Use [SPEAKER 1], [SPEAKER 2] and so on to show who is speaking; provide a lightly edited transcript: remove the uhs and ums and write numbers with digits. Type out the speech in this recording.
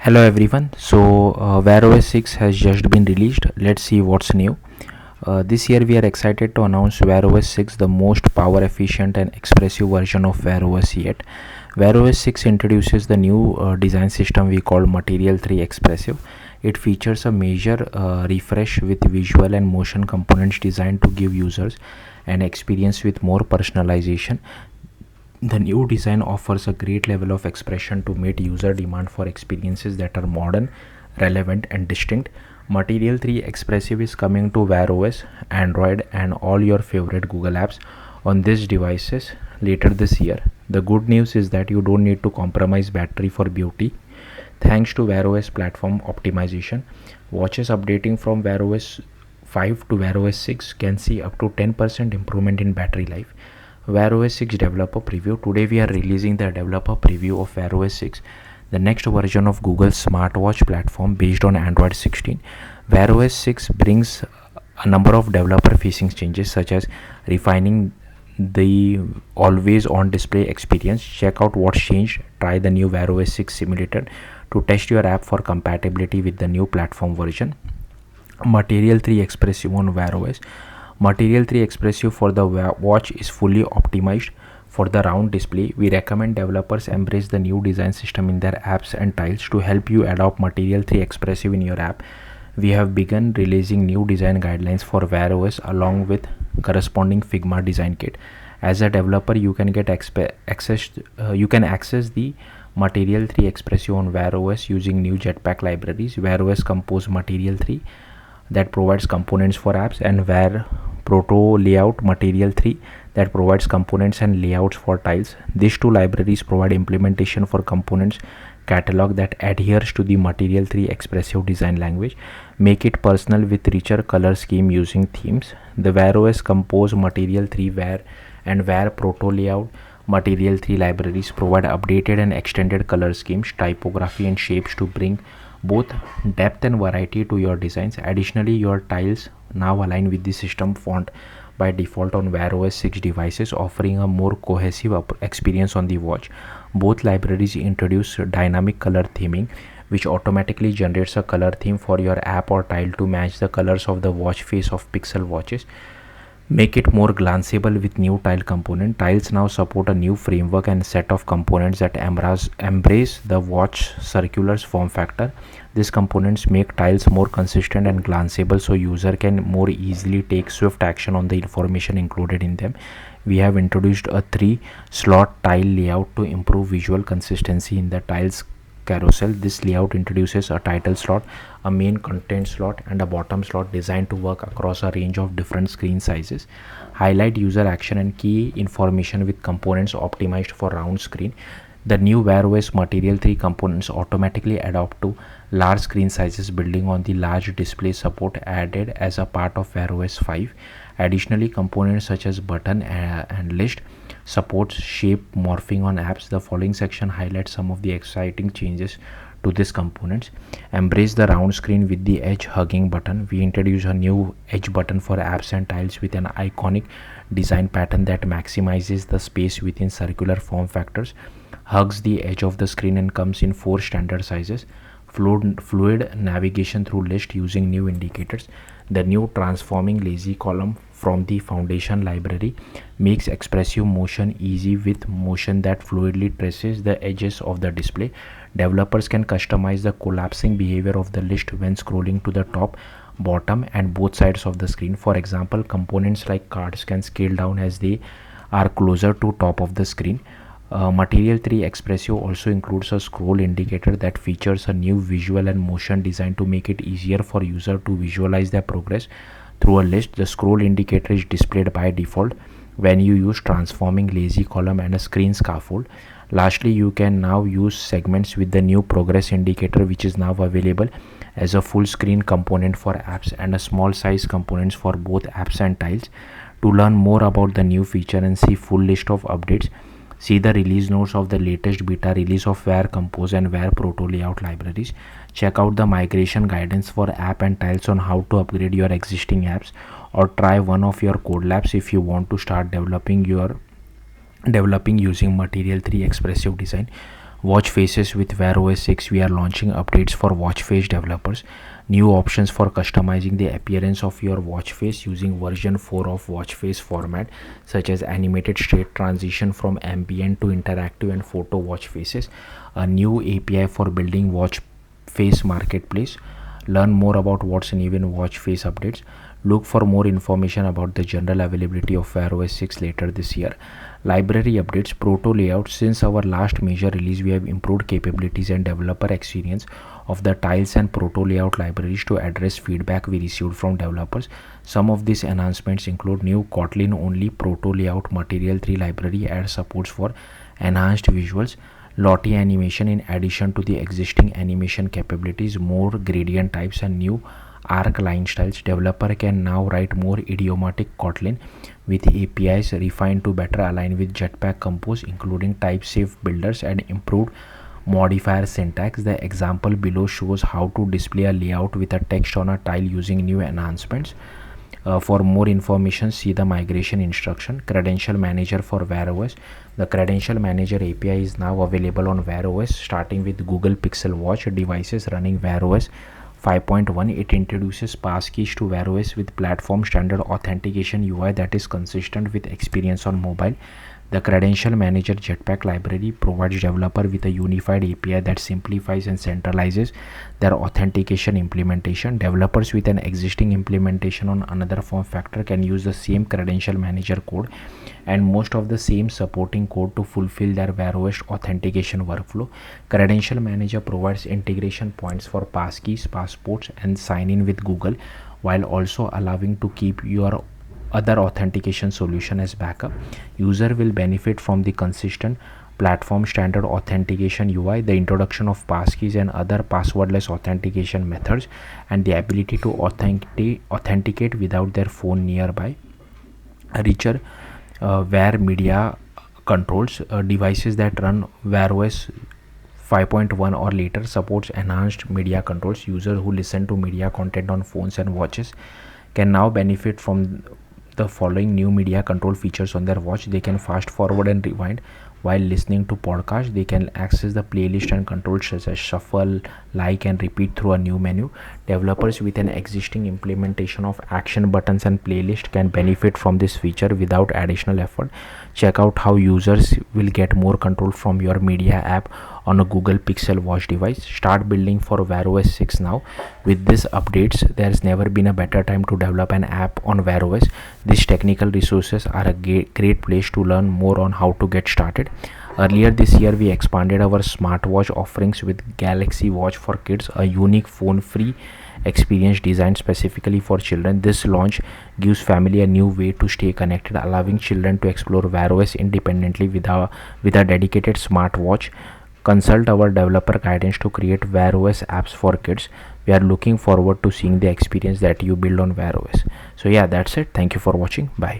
[SPEAKER 1] Hello everyone. Wear OS 6 has just been released. Let's see what's new. This year we are excited to announce Wear OS 6, the most power efficient and expressive version of Wear OS yet. Wear OS 6 introduces the new design system we call Material 3 Expressive. It features a major refresh with visual and motion components designed to give users an experience with more personalization. The new design offers a great level of expression to meet user demand for experiences that are modern, relevant, and distinct. Material 3 Expressive is coming to Wear OS, Android, and all your favorite Google apps on these devices later this year. The good news is that you don't need to compromise battery for beauty. Thanks to Wear OS platform optimization, watches updating from Wear OS 5 to Wear OS 6 can see up to 10% improvement in battery life. Wear OS 6 developer preview. Today we are releasing the developer preview of Wear OS 6, the next version of Google's smartwatch platform based on Android 16. Wear OS 6 brings a number of developer facing changes such as refining the always on display experience. Check out what's changed. Try the new Wear OS 6 simulator to test your app for compatibility with the new platform version. Material 3 Expressive on Wear OS. Material 3 Expressive for the watch is fully optimized for the round display. We recommend developers embrace the new design system in their apps and tiles to help you adopt Material 3 Expressive in your app. We have begun releasing new design guidelines for Wear OS along with corresponding Figma design kit. As a developer, you can get access the Material 3 Expressive on Wear OS using new Jetpack libraries. Wear OS Compose Material 3 that provides components for apps, and Wear Proto Layout Material 3 that provides components and layouts for tiles. These two libraries provide implementation for components catalog that adheres to the Material 3 Expressive design language. Make it personal with richer color scheme using themes. The Wear OS Compose Material 3 and Wear Proto Layout Material 3 libraries provide updated and extended color schemes, typography, and shapes to bring both depth and variety to your designs. Additionally, your tiles now align with the system font by default on Wear OS 6 devices, offering a more cohesive experience on the watch. Both libraries introduce dynamic color theming, which automatically generates a color theme for your app or tile to match the colors of the watch face of Pixel watches. Make it more glanceable with new tile component. Tiles now support a new framework and set of components that embrace the watch circular form factor. These components make tiles more consistent and glanceable so user can more easily take swift action on the information included in them. We have introduced a 3-slot tile layout to improve visual consistency in the tiles carousel. This layout introduces a title slot, a main content slot, and a bottom slot designed to work across a range of different screen sizes. Highlight user action and key information with components optimized for round screen. The new Wear OS Material 3 components automatically adapt to large screen sizes, building on the large display support added as a part of Wear OS 5. Additionally, components such as button and list supports shape morphing on apps. The following section highlights some of the exciting changes to these components. Embrace the round screen with the edge hugging button. We introduce a new edge button for apps and tiles with an iconic design pattern that maximizes the space within circular form factors, hugs the edge of the screen, and comes in 4 standard sizes. Fluid navigation through list using new indicators. The new transforming lazy column from the foundation library makes expressive motion easy with motion that fluidly traces the edges of the display. Developers can customize the collapsing behavior of the list when scrolling to the top, bottom, and both sides of the screen. For example, components like cards can scale down as they are closer to top of the screen. Material 3 Expressive also includes a scroll indicator that features a new visual and motion design to make it easier for user to visualize their progress through a list. The scroll indicator is displayed by default when you use transforming lazy column and a screen scaffold. Lastly, you can now use segments with the new progress indicator, which is now available as a full screen component for apps and a small size components for both apps and tiles. To learn more about the new feature and see full list of updates, see the release notes of the latest beta release of Wear Compose and Wear Proto Layout libraries. Check out the migration guidance for app and tiles on how to upgrade your existing apps, or try one of your code labs if you want to start developing using Material 3 Expressive design. Watch faces with Wear OS 6, we are launching updates for watch face developers. New options for customizing the appearance of your watch face using version 4 of watch face format, such as animated straight transition from ambient to interactive and photo watch faces. A new API for building watch face marketplace. Learn more about what's new in watch face updates. Look for more information about the general availability of Wear OS 6 later this year. Library updates. Proto layout. Since our last major release, we have improved capabilities and developer experience of the tiles and proto layout libraries to address feedback we received from developers. Some of these enhancements include new Kotlin only proto layout material 3 library adds supports for enhanced visuals, Lottie animation in addition to the existing animation capabilities, more gradient types and new arc line styles. Developer can now write more idiomatic Kotlin with APIs refined to better align with Jetpack Compose, including type safe builders and improved modifier syntax. The example below shows how to display a layout with a text on a tile using new enhancements. For more information, see the migration instruction. Credential Manager for Wear OS. The Credential Manager API is now available on Wear OS, starting with Google Pixel Watch devices running Wear OS 5.1. It introduces passkeys to Wear OS with platform standard authentication UI that is consistent with experience on mobile. The Credential Manager Jetpack library provides developer with a unified API that simplifies and centralizes their authentication implementation. Developers with an existing implementation on another form factor can use the same Credential Manager code and most of the same supporting code to fulfill their Wear OS authentication workflow. Credential Manager provides integration points for passkeys, passports, and sign in with Google, while also allowing to keep your other authentication solution as backup. User will benefit from the consistent platform standard authentication UI, the introduction of passkeys and other passwordless authentication methods, and the ability to authenticate without their phone nearby. A richer Wear media controls. Devices that run Wear OS 5.1 or later supports enhanced media controls. Users who listen to media content on phones and watches can now benefit from the following new media control features on their watch. They can fast forward and rewind while listening to podcasts. They can access the playlist and controls such as shuffle, like, and repeat through a new menu. Developers with an existing implementation of action buttons and playlist can benefit from this feature without additional effort. Check out how users will get more control from your media app on a Google Pixel Watch device. Start building for Wear OS 6 now. With these updates, there's never been a better time to develop an app on Wear OS. These technical resources are a great place to learn more on how to get started. Earlier this year, we expanded our smartwatch offerings with Galaxy Watch for Kids, a unique phone-free experience designed specifically for children. This launch gives family a new way to stay connected, allowing children to explore Wear OS independently with a dedicated smartwatch. Consult our developer guidance to create Wear OS apps for kids. We are looking forward to seeing the experience that you build on Wear OS. So yeah, that's it. Thank you for watching. Bye.